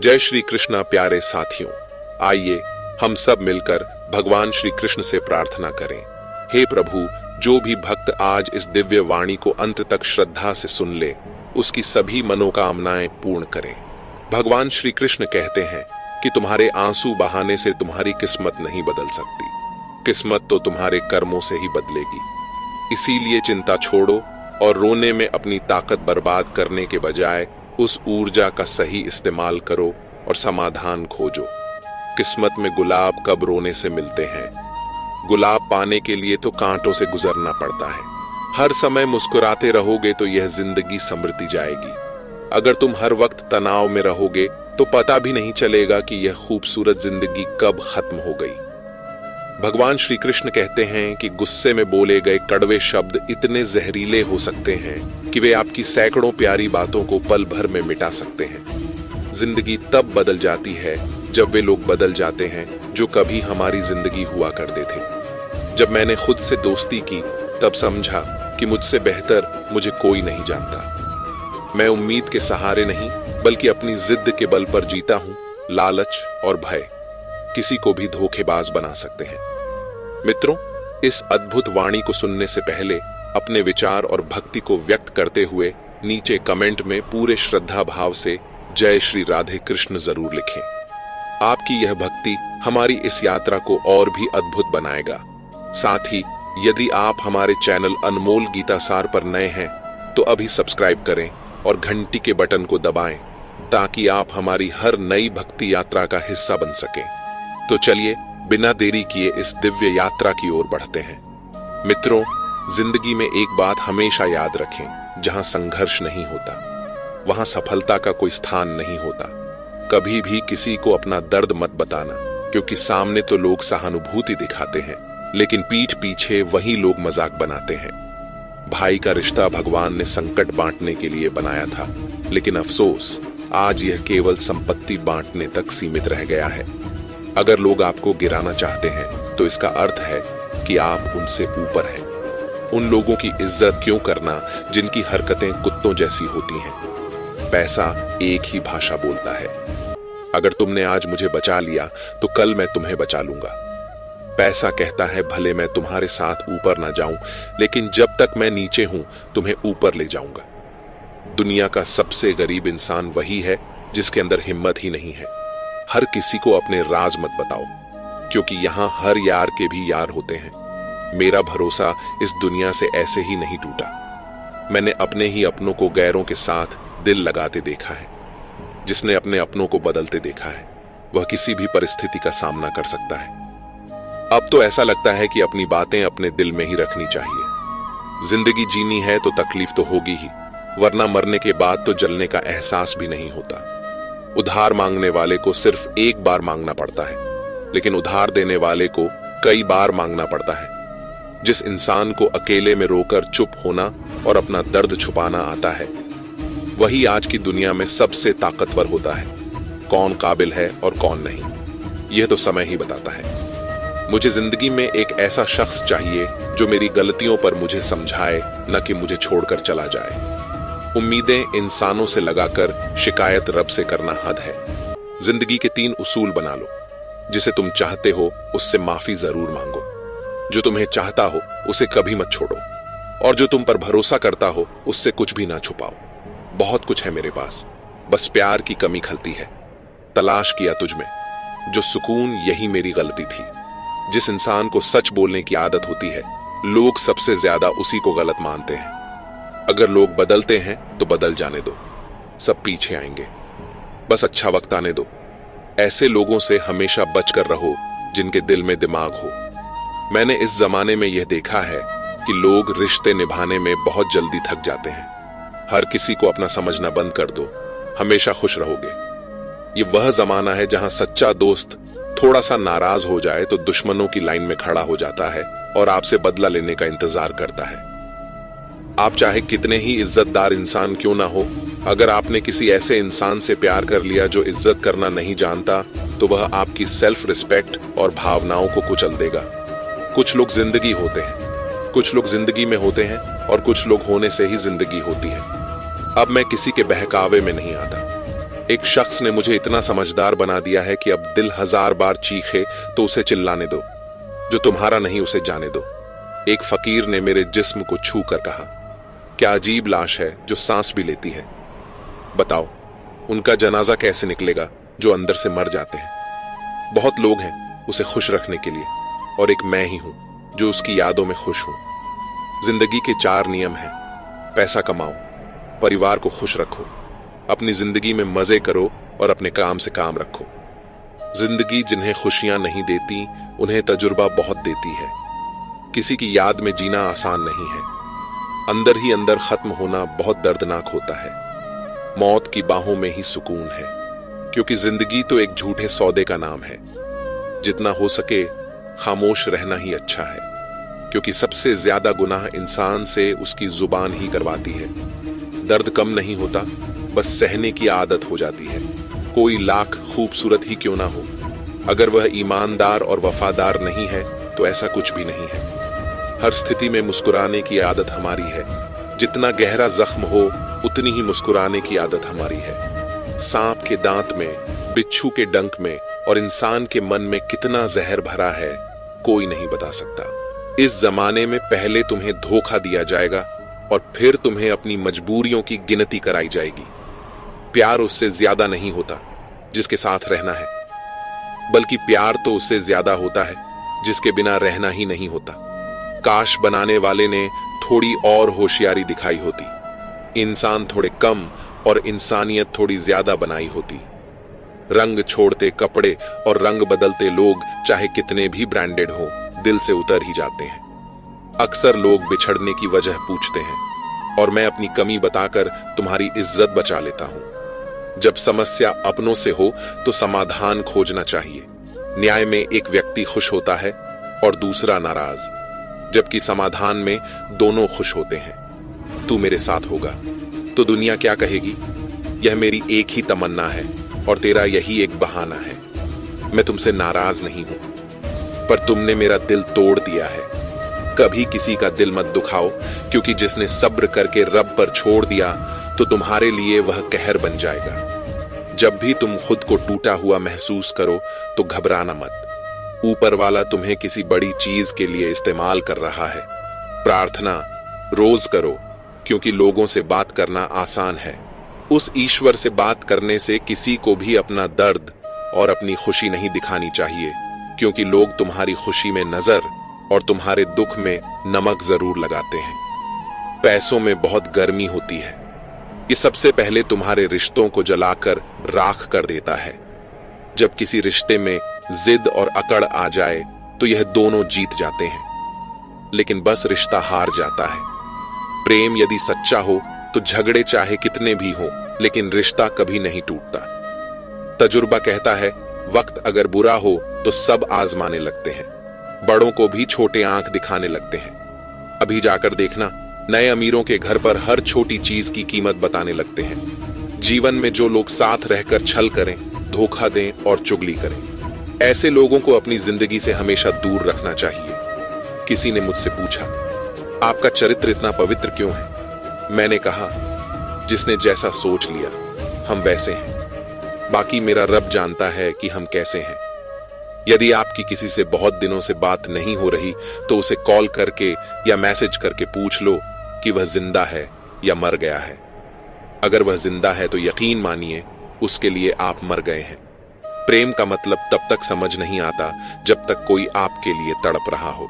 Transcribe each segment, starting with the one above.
जय श्री कृष्णा प्यारे साथियों, आइए हम सब मिलकर भगवान श्री कृष्ण से प्रार्थना करें। हे प्रभु, जो भी भक्त आज इस दिव्य वाणी को अंत तक श्रद्धा से सुन ले, उसकी सभी मनोकामनाएं पूर्ण करें। भगवान श्री कृष्ण कहते हैं कि तुम्हारे आंसू बहाने से तुम्हारी किस्मत नहीं बदल सकती, किस्मत तो तुम्हारे कर्मों से ही बदलेगी। इसीलिए चिंता छोड़ो और रोने में अपनी ताकत बर्बाद करने के बजाय उस ऊर्जा का सही इस्तेमाल करो और समाधान खोजो। किस्मत में गुलाब कब रोने से मिलते हैं? गुलाब पाने के लिए तो कांटों से गुजरना पड़ता है। हर समय मुस्कुराते रहोगे तो यह जिंदगी संवरती जाएगी। अगर तुम हर वक्त तनाव में रहोगे तो पता भी नहीं चलेगा कि यह खूबसूरत जिंदगी कब खत्म हो गई। भगवान श्री कृष्ण कहते हैं कि गुस्से में बोले गए कड़वे शब्द इतने जहरीले हो सकते हैं कि वे आपकी सैकड़ों प्यारी बातों को पल भर में मिटा सकते हैं। जिंदगी तब बदल जाती है जब वे लोग बदल जाते हैं जो कभी हमारी जिंदगी हुआ करते थे। जब मैंने खुद से दोस्ती की तब समझा कि मुझसे बेहतर मुझे कोई नहीं जानता। मैं उम्मीद के सहारे नहीं बल्कि अपनी जिद के बल पर जीता हूं। लालच और भय किसी को भी धोखेबाज बना सकते हैं। मित्रों, इस अद्भुत वाणी को सुनने से पहले अपने विचार और भक्ति को व्यक्त करते हुए नीचे कमेंट में पूरे श्रद्धा भाव से जय श्री राधे कृष्ण जरूर लिखें। आपकी यह भक्ति हमारी इस यात्रा को और भी अद्भुत बनाएगा। साथ ही यदि आप हमारे चैनल अनमोल गीता सार पर नए हैं तो अभी सब्सक्राइब करें और घंटी के बटन को दबाएं ताकि आप हमारी हर नई भक्ति यात्रा का हिस्सा बन सकें। तो चलिए बिना देरी किए इस दिव्य यात्रा की ओर बढ़ते हैं। मित्रों, जिंदगी में एक बात हमेशा याद रखें, जहां संघर्ष नहीं होता वहां सफलता का कोई स्थान नहीं होता। कभी भी किसी को अपना दर्द मत बताना, क्योंकि सामने तो लोग सहानुभूति दिखाते हैं लेकिन पीठ पीछे वही लोग मजाक बनाते हैं। भाई का रिश्ता भगवान ने संकट बांटने के लिए बनाया था, लेकिन अफसोस आज यह केवल संपत्ति बांटने तक सीमित रह गया है। अगर लोग आपको गिराना चाहते हैं तो इसका अर्थ है कि आप उनसे ऊपर हैं। उन लोगों की इज्जत क्यों करना जिनकी हरकतें कुत्तों जैसी होती हैं। पैसा एक ही भाषा बोलता है। अगर तुमने आज मुझे बचा लिया तो कल मैं तुम्हें बचा लूंगा। पैसा कहता है भले मैं तुम्हारे साथ ऊपर ना जाऊं, लेकिन जब तक मैं नीचे हूं तुम्हें ऊपर ले जाऊंगा। दुनिया का सबसे गरीब इंसान वही है जिसके अंदर हिम्मत ही नहीं है। हर किसी को अपने राज मत बताओ, क्योंकि यहां हर यार के भी यार होते हैं। मेरा भरोसा इस दुनिया से ऐसे ही नहीं टूटा। मैंने अपने ही अपनों को गैरों के साथ दिल लगाते देखा है। जिसने अपने अपनों को बदलते देखा है वह किसी भी परिस्थिति का सामना कर सकता है। अब तो ऐसा लगता है कि अपनी बातें अपने दिल में ही रखनी चाहिए। जिंदगी जीनी है तो तकलीफ तो होगी ही, वरना मरने के बाद तो जलने का एहसास भी नहीं होता। उधार मांगने वाले को सिर्फ एक बार मांगना पड़ता है, लेकिन उधार देने वाले को कई बार मांगना पड़ता है। जिस इंसान को अकेले में रोकर चुप होना और अपना दर्द छुपाना आता है, वही आज की दुनिया में सबसे ताकतवर होता है। कौन काबिल है और कौन नहीं, यह तो समय ही बताता है। मुझे जिंदगी में एक ऐसा शख्स चाहिए जो मेरी गलतियों पर मुझे समझाए, न कि मुझे छोड़कर चला जाए। उम्मीदें इंसानों से लगाकर शिकायत रब से करना हद है। जिंदगी के 3 उसूल बना लो। जिसे तुम चाहते हो उससे माफी जरूर मांगो, जो तुम्हें चाहता हो उसे कभी मत छोड़ो, और जो तुम पर भरोसा करता हो उससे कुछ भी ना छुपाओ। बहुत कुछ है मेरे पास, बस प्यार की कमी खलती है। तलाश किया तुझमें जो सुकून, यही मेरी गलती थी। जिस इंसान को सच बोलने की आदत होती है, लोग सबसे ज्यादा उसी को गलत मानते हैं। अगर लोग बदलते हैं तो बदल जाने दो, सब पीछे आएंगे। बस अच्छा वक्त आने दो। ऐसे लोगों से हमेशा बचकर रहो जिनके दिल में दिमाग हो। मैंने इस जमाने में यह देखा है कि लोग रिश्ते निभाने में बहुत जल्दी थक जाते हैं। हर किसी को अपना समझना बंद कर दो, हमेशा खुश रहोगे। ये वह जमाना है जहां सच्चा दोस्त थोड़ा सा नाराज हो जाए तो दुश्मनों की लाइन में खड़ा हो जाता है और आपसे बदला लेने का इंतजार करता है। आप चाहे कितने ही इज्जतदार इंसान क्यों ना हो, अगर आपने किसी ऐसे इंसान से प्यार कर लिया जो इज्जत करना नहीं जानता, तो वह आपकी सेल्फ रिस्पेक्ट और भावनाओं को कुचल देगा। कुछ लोग जिंदगी होते हैं, कुछ लोग जिंदगी में होते हैं और कुछ लोग होने से ही जिंदगी होती है। अब मैं किसी के बहकावे में नहीं आता। एक शख्स ने मुझे इतना समझदार बना दिया है कि अब दिल 1000 बार चीखे तो उसे चिल्लाने दो, जो तुम्हारा नहीं उसे जाने दो। एक फकीर ने मेरे जिस्म को छू कर कहा, क्या अजीब लाश है जो सांस भी लेती है। बताओ उनका जनाजा कैसे निकलेगा जो अंदर से मर जाते हैं। बहुत लोग हैं उसे खुश रखने के लिए, और एक मैं ही हूं जो उसकी यादों में खुश हूं। जिंदगी के 4 नियम हैं। पैसा कमाओ, परिवार को खुश रखो, अपनी जिंदगी में मजे करो और अपने काम से काम रखो। जिंदगी जिन्हें खुशियां नहीं देती उन्हें तजुर्बा बहुत देती है। किसी की याद में जीना आसान नहीं है। अंदर ही अंदर खत्म होना बहुत दर्दनाक होता है। मौत की बाहों में ही सुकून है, क्योंकि जिंदगी तो एक झूठे सौदे का नाम है। जितना हो सके खामोश रहना ही अच्छा है, क्योंकि सबसे ज्यादा गुनाह इंसान से उसकी जुबान ही करवाती है। दर्द कम नहीं होता, बस सहने की आदत हो जाती है। कोई लाख खूबसूरत ही क्यों ना हो, अगर वह ईमानदार और वफादार नहीं है तो ऐसा कुछ भी नहीं है। हर स्थिति में मुस्कुराने की आदत हमारी है। जितना गहरा जख्म हो उतनी ही मुस्कुराने की आदत हमारी है। सांप के दांत में, बिच्छू के डंक में और इंसान के मन में कितना जहर भरा है कोई नहीं बता सकता। इस जमाने में पहले तुम्हें धोखा दिया जाएगा और फिर तुम्हें अपनी मजबूरियों की गिनती कराई जाएगी। प्यार उससे ज्यादा नहीं होता जिसके साथ रहना है, बल्कि प्यार तो उससे ज्यादा होता है जिसके बिना रहना ही नहीं होता। काश बनाने वाले ने थोड़ी और होशियारी दिखाई होती, इंसान थोड़े कम और इंसानियत थोड़ी ज्यादा बनाई होती। रंग छोड़ते कपड़े और रंग बदलते लोग चाहे कितने भी ब्रांडेड हो, दिल से उतर ही जाते हैं। अक्सर लोग बिछड़ने की वजह पूछते हैं और मैं अपनी कमी बताकर तुम्हारी इज्जत बचा लेता हूं। जब समस्या अपनों से हो तो समाधान खोजना चाहिए। न्याय में एक व्यक्ति खुश होता है और दूसरा नाराज, जबकि समाधान में दोनों खुश होते हैं। तू मेरे साथ होगा तो दुनिया क्या कहेगी, यह मेरी एक ही तमन्ना है और तेरा यही एक बहाना है। मैं तुमसे नाराज नहीं हूं, पर तुमने मेरा दिल तोड़ दिया है। कभी किसी का दिल मत दुखाओ, क्योंकि जिसने सब्र करके रब पर छोड़ दिया तो तुम्हारे लिए वह कहर बन जाएगा। जब भी तुम खुद को टूटा हुआ महसूस करो तो घबराना मत। ऊपर वाला तुम्हें किसी बड़ी चीज के लिए इस्तेमाल कर रहा है। प्रार्थना रोज करो, क्योंकि लोगों से बात करना आसान है। उस ईश्वर से बात करने से किसी को भी अपना दर्द और अपनी खुशी नहीं दिखानी चाहिए, क्योंकि लोग तुम्हारी खुशी में नजर और तुम्हारे दुख में नमक जरूर लगाते हैं। पैसों में बहुत गर्मी होती है, ये सबसे पहले तुम्हारे रिश्तों को जलाकर राख कर देता है। जब किसी रिश्ते में जिद और अकड़ आ जाए तो यह दोनों जीत जाते हैं, लेकिन बस रिश्ता हार जाता है। प्रेम यदि सच्चा हो तो झगड़े चाहे कितने भी हो, लेकिन रिश्ता कभी नहीं टूटता। तजुर्बा कहता है, वक्त अगर बुरा हो तो सब आजमाने लगते हैं, बड़ों को भी छोटे आंख दिखाने लगते हैं। अभी जाकर देखना, नए अमीरों के घर पर हर छोटी चीज की कीमत बताने लगते हैं। जीवन में जो लोग साथ रहकर छल करें, धोखा दें और चुगली करें, ऐसे लोगों को अपनी जिंदगी से हमेशा दूर रखना चाहिए। किसी ने मुझसे पूछा, आपका चरित्र इतना पवित्र क्यों है? मैंने कहा, जिसने जैसा सोच लिया हम वैसे हैं, बाकी मेरा रब जानता है कि हम कैसे हैं। यदि आपकी किसी से बहुत दिनों से बात नहीं हो रही तो उसे कॉल करके या मैसेज करके पूछ लो कि वह जिंदा है या मर गया है। अगर वह जिंदा है तो यकीन मानिए उसके लिए आप मर गए हैं। प्रेम का मतलब तब तक समझ नहीं आता जब तक कोई आपके लिए तड़प रहा हो।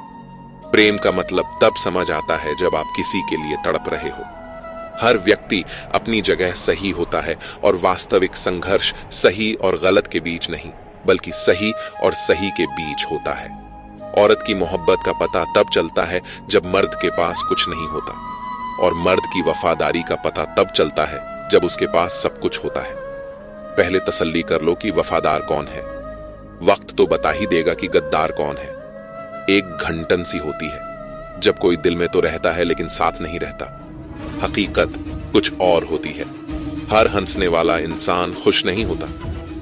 प्रेम का मतलब तब समझ आता है जब आप किसी के लिए तड़प रहे हो। हर व्यक्ति अपनी जगह सही होता है और वास्तविक संघर्ष सही और गलत के बीच नहीं, बल्कि सही और सही के बीच होता है। औरत की मोहब्बत का पता तब चलता है जब मर्द के पास कुछ नहीं होता, और मर्द की वफादारी का पता तब चलता है जब उसके पास सब कुछ होता है। पहले तसल्ली कर लो कि वफादार कौन है, वक्त तो बता ही देगा कि गद्दार कौन है। एक घंटन सी होती है जब कोई दिल में तो रहता है लेकिन साथ नहीं रहता। हकीकत कुछ और होती है। हर हंसने वाला इंसान खुश नहीं होता।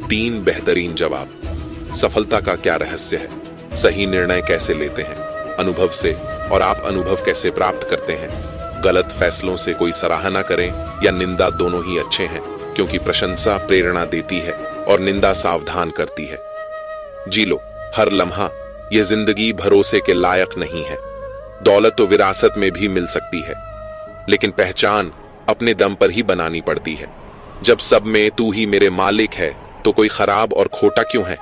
3 बेहतरीन जवाब। सफलता का क्या रहस्य है? सही निर्णय कैसे लेते हैं? अनुभव से। और आप अनुभव कैसे प्राप्त करते हैं? गलत फैसलों से कोई सराहना करें या निंदा, दोनों ही अच्छे हैं। क्योंकि प्रशंसा प्रेरणा देती है और निंदा सावधान करती है। जी लो हर लम्हा, यह जिंदगी भरोसे के लायक नहीं है। दौलत तो विरासत में भी मिल सकती है, लेकिन पहचान अपने दम पर ही बनानी पड़ती है। जब सब में तू ही मेरे मालिक है, तो कोई खराब और खोटा क्यों है।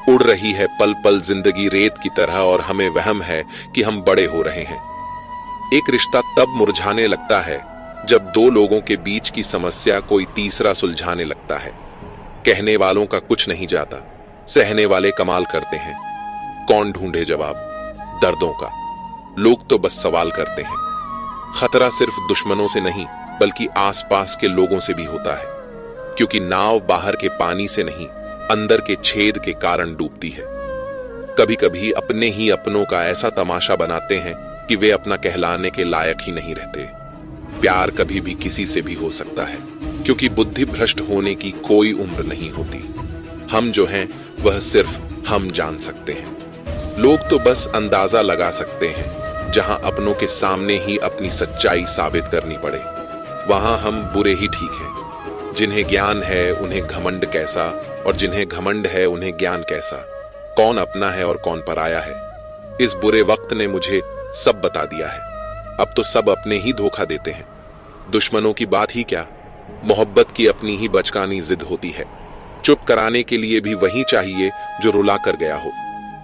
उड़ रही है पल पल जिंदगी रेत की तरह, और हमें वहम है कि हम बड़े हो रहे हैं। एक रिश्ता तब मुरझाने लगता है जब दो लोगों के बीच की समस्या कोई तीसरा सुलझाने लगता है। कहने वालों का कुछ नहीं जाता, सहने वाले कमाल करते हैं। कौन ढूंढे जवाब दर्दों का, लोग तो बस सवाल करते हैं। खतरा सिर्फ दुश्मनों से नहीं, बल्कि आसपास के लोगों से भी होता है, क्योंकि नाव बाहर के पानी से नहीं, अंदर के छेद के कारण डूबती है। कभी कभी अपने ही अपनों का ऐसा तमाशा बनाते हैं कि वे अपना कहलाने के लायक ही नहीं रहते। प्यार कभी भी किसी से भी हो सकता है, क्योंकि बुद्धि भ्रष्ट होने की कोई उम्र नहीं होती। हम जो हैं वह सिर्फ हम जान सकते हैं। लोग तो बस अंदाजा लगा सकते हैं। जहां अपनों के सामने ही अपनी सच्चाई साबित करनी पड़े, वहां हम बुरे ही ठीक हैं। जिन्हें ज्ञान है उन्हें घमंड कैसा, और जिन्हें घमंड है उन्हें ज्ञान कैसा। कौन अपना है और कौन पराया है, इस बुरे वक्त ने मुझे सब बता दिया है। अब तो सब अपने ही धोखा देते हैं। दुश्मनों की बात ही क्या, मोहब्बत की अपनी ही बचकानी जिद होती है। चुप कराने के लिए भी वही चाहिए जो रुला कर गया हो।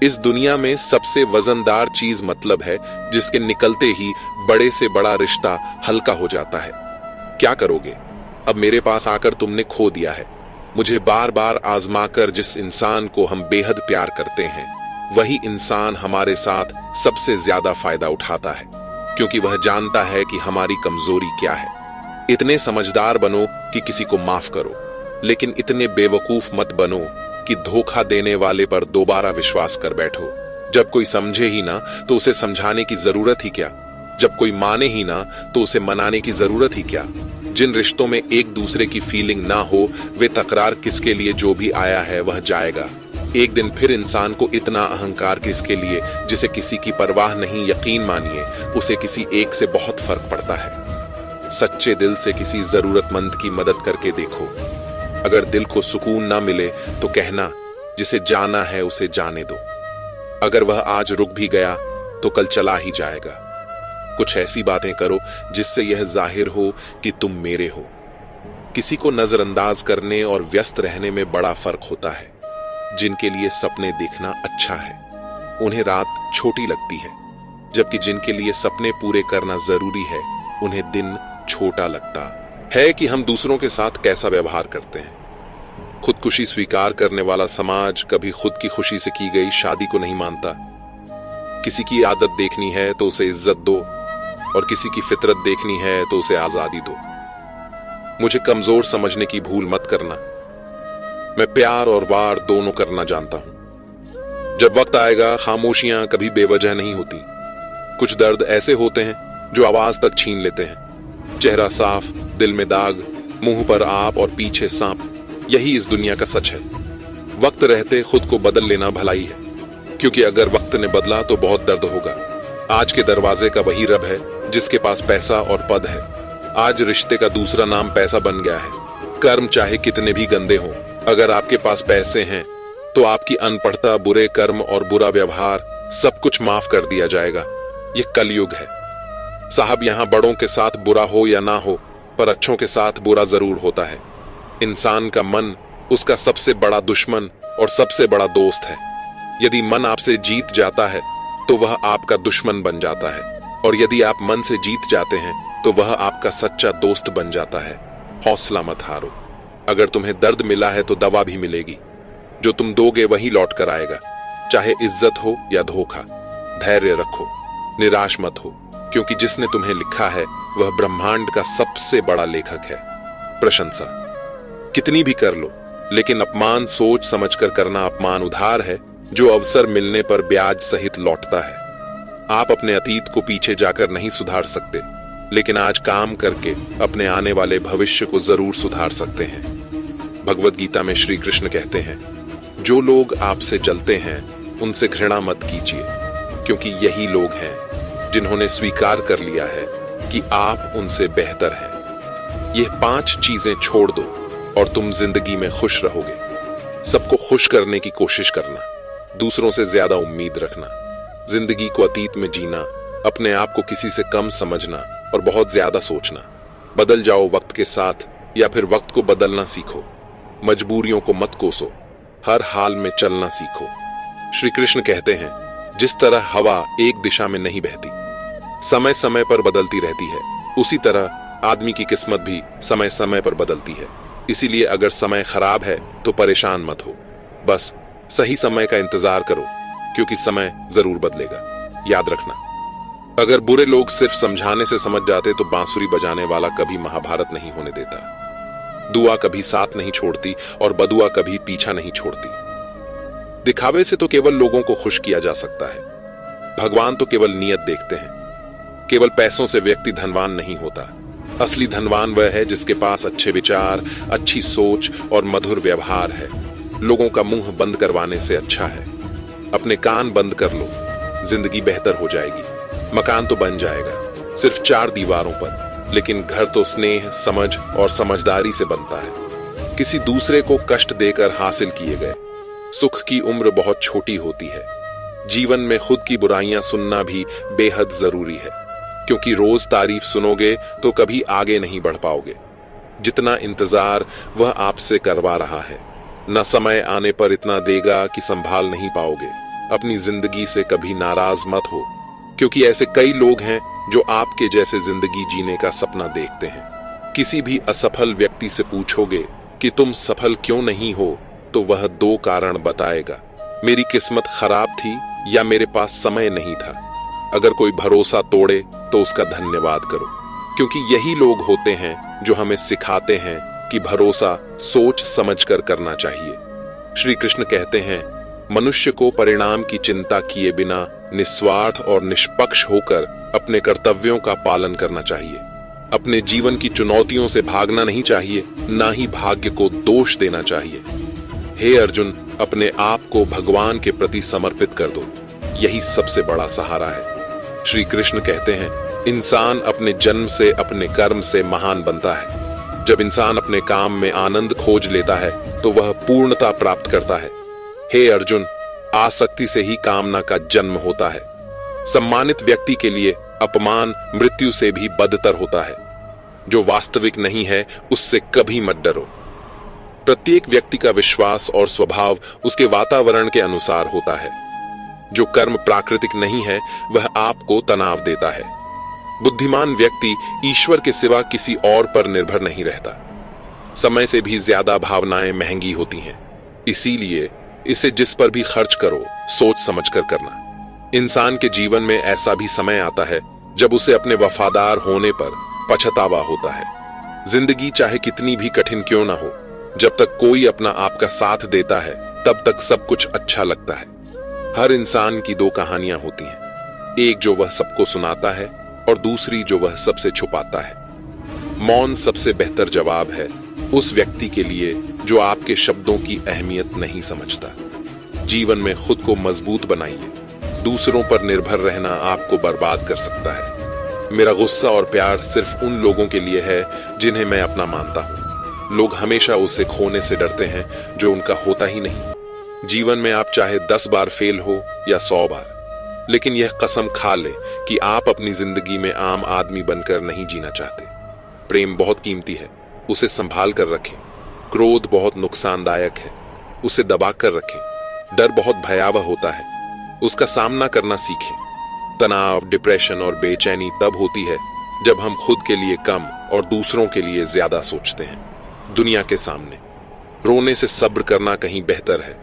इस दुनिया में सबसे वजनदार चीज मतलब है, जिसके निकलते ही बड़े से बड़ा रिश्ता हल्का हो जाता है। क्या करोगे, अब मेरे पास आकर तुमने खो दिया है। मुझे बार बार आजमाकर जिस इंसान को हम बेहद प्यार करते हैं, वही इंसान हमारे साथ सबसे ज्यादा फायदा उठाता है, क्योंकि वह जानता है कि हमारी कमजोरी क्या है। इतने समझदार बनो कि किसी को माफ करो, लेकिन इतने बेवकूफ मत बनो कि धोखा देने वाले पर दोबारा विश्वास कर बैठो। जब कोई समझे ही ना तो उसे समझाने की जरूरत ही क्या। जब कोई माने ही ना तो उसे मनाने की जरूरत ही क्या। जिन रिश्तों में एक दूसरे की फीलिंग ना हो, वे तकरार किसके लिए, जो भी आया है वह जाएगा। एक दिन फिर इंसान को इतना अहंकार किसके लिए, जिसे किसी की परवाह नहीं। यकीन मानिए, उसे किसी एक से बहुत फर्क पड़ता है। सच्चे दिल से किसी जरूरतमंद की मदद करके देखो। अगर दिल को सुकून ना मिले तो कहना, जिसे जाना है उसे जाने दो। अगर वह आज रुक भी गया तो कल चला ही जाएगा। कुछ ऐसी बातें करो जिससे यह जाहिर हो कि तुम मेरे हो। किसी को नजरअंदाज करने और व्यस्त रहने में बड़ा फर्क होता है। जिनके लिए सपने देखना अच्छा है, उन्हें रात छोटी लगती है, जबकि जिनके लिए सपने पूरे करना जरूरी है, उन्हें दिन छोटा लगता है। कि हम दूसरों के साथ कैसा व्यवहार करते हैं। खुदकुशी स्वीकार करने वाला समाज कभी खुद की खुशी से की गई शादी को नहीं मानता। किसी की आदत देखनी है तो उसे इज्जत दो, और किसी की फितरत देखनी है तो उसे आजादी दो। मुझे कमजोर समझने की भूल मत करना। मैं प्यार और वार दोनों करना जानता हूं। जब वक्त आएगा, खामोशियां कभी बेवजह नहीं होती। कुछ दर्द ऐसे होते हैं जो आवाज तक छीन लेते हैं। चेहरा साफ, दिल में दाग, मुंह पर आप और पीछे सांप, यही इस दुनिया का सच है। वक्त रहते खुद को बदल लेना भलाई है, क्योंकि अगर वक्त ने बदला तो बहुत दर्द होगा। आज के दरवाजे का वही रब है जिसके पास पैसा और पद है। आज रिश्ते का दूसरा नाम पैसा बन गया है। कर्म चाहे कितने भी गंदे हों, अगर आपके पास पैसे हैं तो आपकी अनपढ़ता, बुरे कर्म और बुरा व्यवहार सब कुछ माफ कर दिया जाएगा। यह कलयुग है साहब। यहां बड़ों के साथ बुरा हो या ना हो, पर अच्छों के साथ बुरा जरूर होता है। इंसान का मन उसका सबसे बड़ा दुश्मन और सबसे बड़ा दोस्त है। यदि मन आपसे जीत जाता है तो वह आपका दुश्मन बन जाता है, और यदि आप मन से जीत जाते हैं तो वह आपका सच्चा दोस्त बन जाता है। हौसला मत हारो। अगर तुम्हें दर्द मिला है तो दवा भी मिलेगी। जो तुम दोगे वही लौट कर आएगा, चाहे इज्जत हो या धोखा। धैर्य रखो, निराश मत हो, क्योंकि जिसने तुम्हें लिखा है वह ब्रह्मांड का सबसे बड़ा लेखक है। प्रशंसा कितनी भी कर लो, लेकिन अपमान सोच समझकर करना अपमान उधार है, जो अवसर मिलने पर ब्याज सहित लौटता है। आप अपने अतीत को पीछे जाकर नहीं सुधार सकते, लेकिन आज काम करके अपने आने वाले भविष्य को जरूर सुधार सकते हैं। भगवद गीता में श्री कृष्ण कहते हैं, जो लोग आपसे जलते हैं उनसे घृणा मत कीजिए, क्योंकि यही लोग हैं जिन्होंने स्वीकार कर लिया है कि आप उनसे बेहतर हैं। ये 5 चीजें छोड़ दो और तुम जिंदगी में खुश रहोगे। सबको खुश करने की कोशिश करना, दूसरों से ज्यादा उम्मीद रखना, जिंदगी को अतीत में जीना, अपने आप को किसी से कम समझना और बहुत ज्यादा सोचना। बदल जाओ वक्त के साथ या फिर वक्त को बदलना सीखो। मजबूरियों को मत कोसो, हर हाल में चलना सीखो। श्री कृष्ण कहते हैं, जिस तरह हवा एक दिशा में नहीं बहती, समय समय पर बदलती रहती है, उसी तरह आदमी की किस्मत भी समय समय पर बदलती है। इसीलिए अगर समय खराब है तो परेशान मत हो, बस सही समय का इंतजार करो, क्योंकि समय जरूर बदलेगा। याद रखना, अगर बुरे लोग सिर्फ समझाने से समझ जाते तो बांसुरी बजाने वाला कभी महाभारत नहीं होने देता। दुआ कभी साथ नहीं छोड़ती और बदुआ कभी पीछा नहीं छोड़ती। दिखावे से तो केवल लोगों को खुश किया जा सकता है, भगवान तो केवल नियत देखते हैं। केवल पैसों से व्यक्ति धनवान नहीं होता, असली धनवान वह है जिसके पास अच्छे विचार, अच्छी सोच और मधुर व्यवहार है। लोगों का मुंह बंद करवाने से अच्छा है अपने कान बंद कर लो, जिंदगी बेहतर हो जाएगी। मकान तो बन जाएगा सिर्फ 4 दीवारों पर, लेकिन घर तो स्नेह, समझ और समझदारी से बनता है। किसी दूसरे को कष्ट देकर हासिल किए गए सुख की उम्र बहुत छोटी होती है। जीवन में खुद की बुराइयां सुनना भी बेहद जरूरी है, क्योंकि रोज तारीफ सुनोगे तो कभी आगे नहीं बढ़ पाओगे। जितना इंतजार वह आपसे करवा रहा है, न समय आने पर इतना देगा कि संभाल नहीं पाओगे। अपनी जिंदगी से कभी नाराज मत हो, क्योंकि ऐसे कई लोग हैं जो आपके जैसे जिंदगी जीने का सपना देखते हैं। किसी भी असफल व्यक्ति से पूछोगे कि तुम सफल क्यों नहीं हो, तो वह 2 कारण बताएगा, मेरी किस्मत खराब थी या मेरे पास समय नहीं था। अगर कोई भरोसा तोड़े तो उसका धन्यवाद करो, क्योंकि यही लोग होते हैं जो हमें सिखाते हैं कि भरोसा सोच समझकर करना चाहिए। श्री कृष्ण कहते हैं, मनुष्य को परिणाम की चिंता किए बिना निस्वार्थ और निष्पक्ष होकर अपने कर्तव्यों का पालन करना चाहिए। अपने जीवन की चुनौतियों से भागना नहीं चाहिए, ना ही भाग्य को दोष देना चाहिए। हे अर्जुन, अपने आप को भगवान के प्रति समर्पित कर दो, यही सबसे बड़ा सहारा है। श्री कृष्ण कहते हैं, इंसान अपने जन्म से, अपने कर्म से महान बनता है। जब इंसान अपने काम में आनंद खोज लेता है तो वह पूर्णता प्राप्त करता है। हे अर्जुन, आसक्ति से ही कामना का जन्म होता है। सम्मानित व्यक्ति के लिए अपमान मृत्यु से भी बदतर होता है। जो वास्तविक नहीं है उससे कभी मत डरो। प्रत्येक व्यक्ति का विश्वास और स्वभाव उसके वातावरण के अनुसार होता है। जो कर्म प्राकृतिक नहीं है वह आपको तनाव देता है। बुद्धिमान व्यक्ति ईश्वर के सिवा किसी और पर निर्भर नहीं रहता। समय से भी ज्यादा भावनाएं महंगी होती हैं, इसीलिए इसे जिस पर भी खर्च करो सोच समझकर करना। इंसान के जीवन में ऐसा भी समय आता है जब उसे अपने वफादार होने पर पछतावा होता है। जिंदगी चाहे कितनी भी कठिन क्यों ना हो, जब तक कोई अपना आपका साथ देता है तब तक सब कुछ अच्छा लगता है। हर इंसान की 2 कहानियां होती हैं, एक जो वह सबको सुनाता है और दूसरी जो वह सबसे छुपाता है। मौन सबसे बेहतर जवाब है उस व्यक्ति के लिए जो आपके शब्दों की अहमियत नहीं समझता। जीवन में खुद को मजबूत बनाइए, दूसरों पर निर्भर रहना आपको बर्बाद कर सकता है। मेरा गुस्सा और प्यार सिर्फ उन लोगों के लिए है जिन्हें मैं अपना मानता हूं। लोग हमेशा उसे खोने से डरते हैं जो उनका होता ही नहीं। जीवन में आप चाहे 10 बार फेल हो या 100 बार, लेकिन यह कसम खा ले कि आप अपनी जिंदगी में आम आदमी बनकर नहीं जीना चाहते। प्रेम बहुत कीमती है, उसे संभाल कर रखें। क्रोध बहुत नुकसानदायक है, उसे दबा कर रखें। डर बहुत भयावह होता है, उसका सामना करना सीखें। तनाव, डिप्रेशन और बेचैनी तब होती है जब हम खुद के लिए कम और दूसरों के लिए ज्यादा सोचते हैं। दुनिया के सामने रोने से सब्र करना कहीं बेहतर है।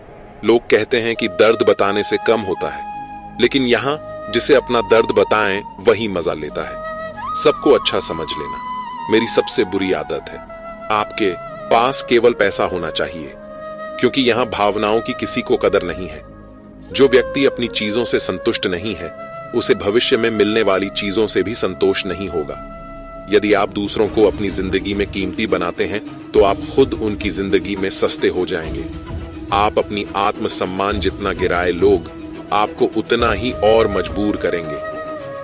लोग कहते हैं कि दर्द बताने से कम होता है, लेकिन यहां जिसे अपना दर्द बताएं वही मजा लेता है। सबको अच्छा समझ लेना मेरी सबसे बुरी आदत है। आपके पास केवल पैसा होना चाहिए, क्योंकि यहां भावनाओं की किसी को कदर नहीं है। जो व्यक्ति अपनी चीजों से संतुष्ट नहीं है उसे भविष्य में मिलने वाली चीजों से भी संतोष नहीं होगा। यदि आप दूसरों को अपनी जिंदगी में कीमती बनाते हैं तो आप खुद उनकी जिंदगी में सस्ते हो जाएंगे। आप अपनी आत्मसम्मान जितना गिराए लोग आपको उतना ही और मजबूर करेंगे।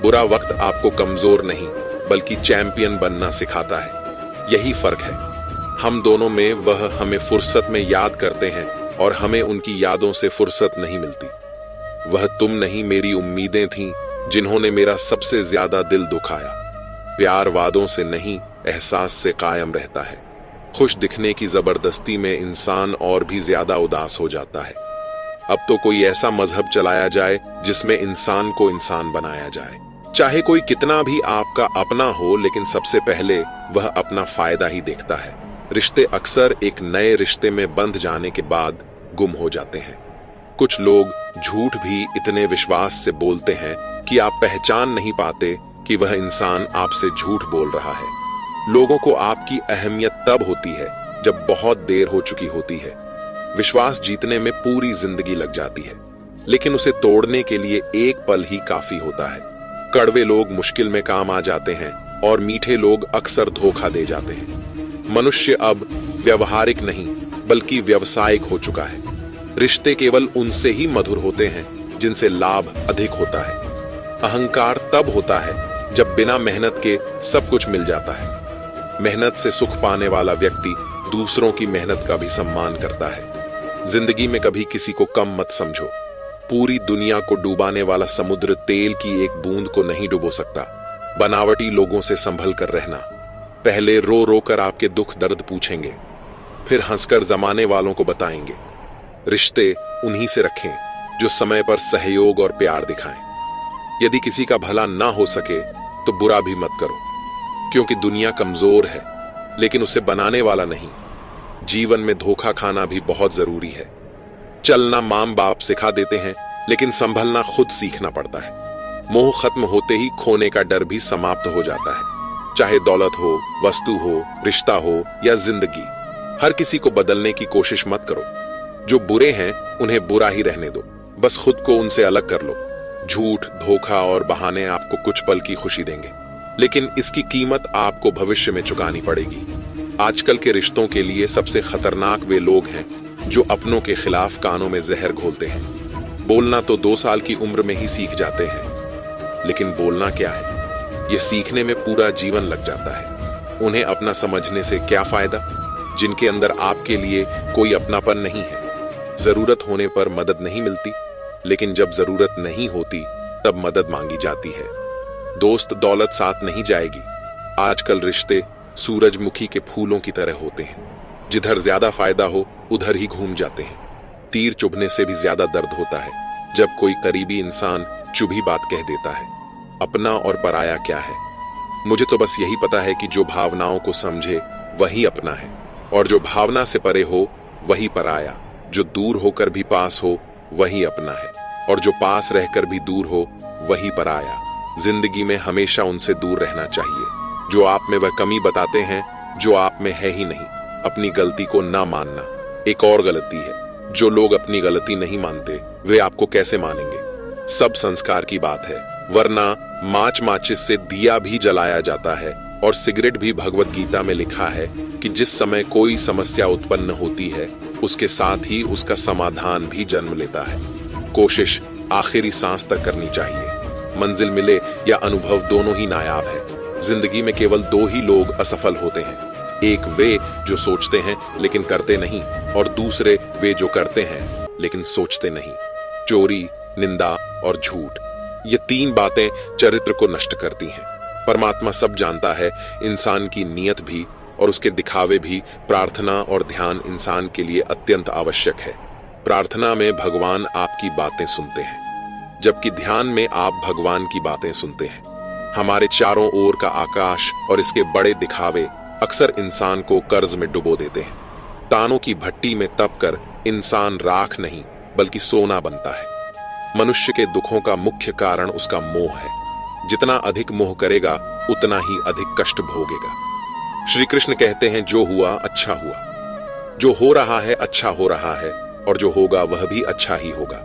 बुरा वक्त आपको कमजोर नहीं बल्कि चैंपियन बनना सिखाता है। यही फर्क है। हम दोनों में वह हमें फुर्सत में याद करते हैं और हमें उनकी यादों से फुर्सत नहीं मिलती। वह तुम नहीं मेरी उम्मीदें थीं जिन्होंने मेरा सबसे ज्यादा दिल दुखाया। प्यार वादों से नहीं एहसास से कायम रहता है। खुश दिखने की जबरदस्ती में इंसान और भी ज्यादा उदास हो जाता है। अब तो कोई ऐसा मजहब चलाया जाए जिसमें इंसान को इंसान बनाया जाए। चाहे कोई कितना भी आपका अपना हो, लेकिन सबसे पहले वह अपना फायदा ही देखता है। रिश्ते अक्सर एक नए रिश्ते में बंध जाने के बाद गुम हो जाते हैं। कुछ लोग झूठ भी इतने विश्वास से बोलते हैं कि आप पहचान नहीं पाते कि वह इंसान आपसे झूठ बोल रहा है। लोगों को आपकी अहमियत तब होती है जब बहुत देर हो चुकी होती है। विश्वास जीतने में पूरी जिंदगी लग जाती है, लेकिन उसे तोड़ने के लिए एक पल ही काफी होता है। कड़वे लोग मुश्किल में काम आ जाते हैं और मीठे लोग अक्सर धोखा दे जाते हैं। मनुष्य अब व्यवहारिक नहीं बल्कि व्यावसायिक हो चुका है। रिश्ते केवल उनसे ही मधुर होते हैं जिनसे लाभ अधिक होता है। अहंकार तब होता है जब बिना मेहनत के सब कुछ मिल जाता है। मेहनत से सुख पाने वाला व्यक्ति दूसरों की मेहनत का भी सम्मान करता है। जिंदगी में कभी किसी को कम मत समझो। पूरी दुनिया को डुबाने वाला समुद्र तेल की एक बूंद को नहीं डुबो सकता। बनावटी लोगों से संभल कर रहना। पहले रो रो कर आपके दुख दर्द पूछेंगे, फिर हंसकर जमाने वालों को बताएंगे। रिश्ते उन्हीं से रखें जो समय पर सहयोग और प्यार दिखाएं। यदि किसी का भला ना हो सके तो बुरा भी मत करो, क्योंकि दुनिया कमजोर है लेकिन उसे बनाने वाला नहीं। जीवन में धोखा खाना भी बहुत जरूरी है। चलना मां बाप सिखा देते हैं, लेकिन संभलना खुद सीखना पड़ता है। मोह खत्म होते ही खोने का डर भी समाप्त हो जाता है। चाहे दौलत हो, वस्तु हो, रिश्ता हो या जिंदगी, हर किसी को बदलने की कोशिश मत करो। जो बुरे हैं उन्हें बुरा ही रहने दो, बस खुद को उनसे अलग कर लो। झूठ, धोखा और बहाने आपको कुछ पल की खुशी देंगे, लेकिन इसकी कीमत आपको भविष्य में चुकानी पड़ेगी। आजकल के रिश्तों के लिए सबसे खतरनाक वे लोग हैं जो अपनों के खिलाफ कानों में जहर घोलते हैं। बोलना तो 2 साल की उम्र में ही सीख जाते हैं, लेकिन बोलना क्या है, ये सीखने में पूरा जीवन लग जाता है। उन्हें अपना समझने से क्या फायदा जिनके अंदर आपके लिए कोई अपनापन नहीं है। जरूरत होने पर मदद नहीं मिलती, लेकिन जब जरूरत नहीं होती तब मदद मांगी जाती है। दोस्त दौलत साथ नहीं जाएगी। आजकल रिश्ते सूरजमुखी के फूलों की तरह होते हैं, जिधर ज्यादा फायदा हो उधर ही घूम जाते हैं। तीर चुभने से भी ज्यादा दर्द होता है जब कोई करीबी इंसान चुभी बात कह देता है। अपना और पराया क्या है? मुझे तो बस यही पता है कि जो भावनाओं को समझे वही अपना है, और जो भावना से परे हो वही पराया। जो दूर होकर भी पास हो वही अपना है, और जो पास रहकर भी दूर हो वही पराया। जिंदगी में हमेशा उनसे दूर रहना चाहिए जो आप में वह कमी बताते हैं जो आप में है ही नहीं। अपनी गलती को ना मानना एक और गलती है। जो लोग अपनी गलती नहीं मानते वे आपको कैसे मानेंगे? सब संस्कार की बात है, वरना माचिस से दिया भी जलाया जाता है, और सिगरेट भी भगवत गीता में लिखा है कि जिस समय कोई समस्या उत्पन्न होती है उसके साथ ही उसका समाधान भी जन्म लेता है। कोशिश आखिरी सांस तक करनी चाहिए। मंजिल मिले या अनुभव दोनों ही नायाब है। जिंदगी में केवल 2 ही लोग असफल होते हैं, एक वे जो सोचते हैं लेकिन करते नहीं, और दूसरे वे जो करते हैं लेकिन सोचते नहीं। चोरी, निंदा और झूठ, ये 3 बातें चरित्र को नष्ट करती हैं। परमात्मा सब जानता है, इंसान की नीयत भी और उसके दिखावे भी। प्रार्थना और ध्यान इंसान के लिए अत्यंत आवश्यक है। प्रार्थना में भगवान आपकी बातें सुनते हैं, जबकि ध्यान में आप भगवान की बातें सुनते हैं। हमारे चारों ओर का आकाश और इसके बड़े दिखावे अक्सर इंसान को कर्ज में डुबो देते हैं। तानों की भट्टी में तपकर इंसान राख नहीं बल्कि सोना बनता है। मनुष्य के दुखों का मुख्य कारण उसका मोह है। जितना अधिक मोह करेगा उतना ही अधिक कष्ट भोगेगा। श्री कृष्ण कहते हैं, जो हुआ अच्छा हुआ। जो हो रहा है अच्छा हो रहा है, और जो होगा वह भी अच्छा ही होगा।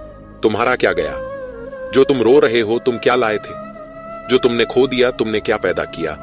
तुम्हारा क्या गया? जो तुम रो रहे हो तुम क्या लाए थे? जो तुमने खो दिया तुमने क्या पैदा किया?